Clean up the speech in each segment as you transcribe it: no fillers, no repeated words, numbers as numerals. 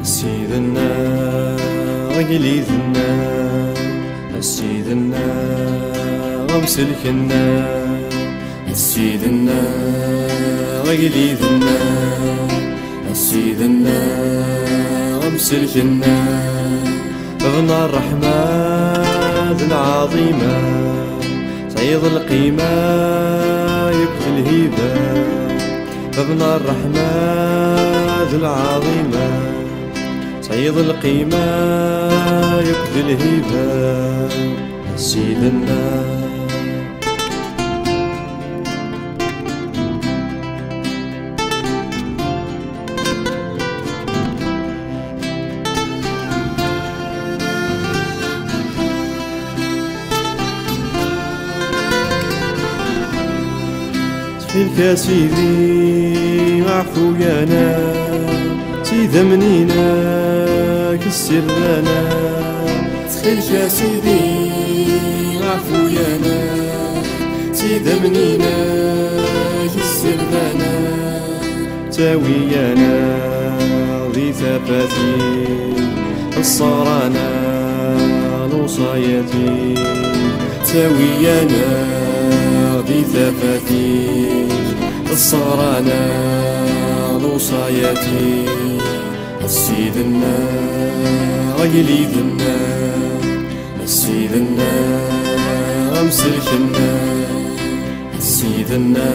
سيدنا غليثنا سيدنا غمسلكنا سيدنا غليثنا سيدنا غمسلكنا ابن الرحمن العظيمة سيد القيمة يكفي الهيبة ابن الرحمن العظيمة سيد القيمة يكفي الهيبة سيدنا تفيلك يا سيدي عفو يا نام سيدة منينا كسر لنا تخيلك يا سيدي عفو يا نام سيدة منينا كسر لنا تاويانا ذي ثباتي الصرانا الوصايتي تاويانا ذي ثباتي الصرانا الوصايتي سيدنا غليثنا سيدنا غمسلكنا سيدنا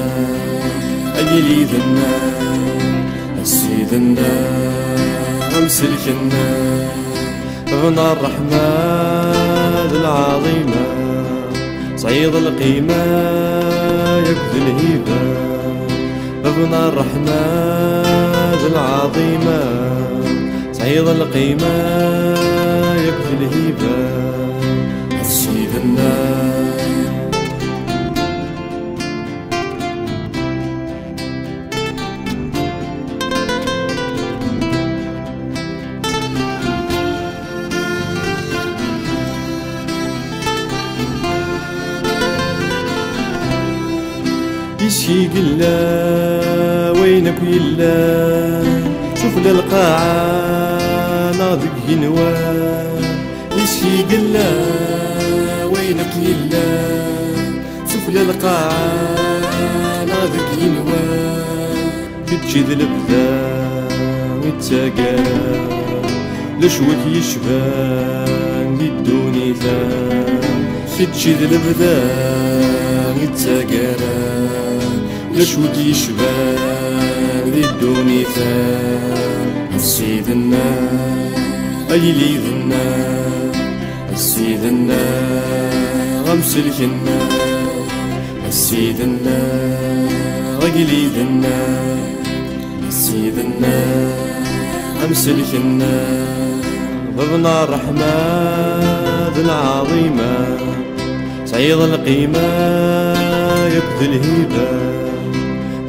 غليثنا سيدنا غمسلكنا ابن الرحمن العظيمة سيد القيمة يكفي الهيبة ابن الرحمن العظيمة سيد القيمة يكفي الهيبة سيدنا يشي قلا وينك يلا شوف للقاعة ناضق ينوان يشي قلا وينك يلا شوف للقاعة ناضق ينوان كتشد البدا ويتساقى لشوك يشبان للدوني ثان كتشد البدا ويتساقى لشوك يشبان للدوني ثان سيدنا غليثنا سيدنا غمسلكنا سيدنا غليثنا سيدنا غمسلكنا ابن الرحمن العظيمة سيد القيمة يكفي الهيبة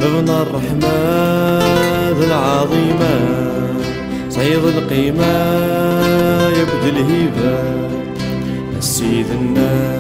ابن الرحمن العظيمة سيد القيمة يكفي الهيبة سيدنا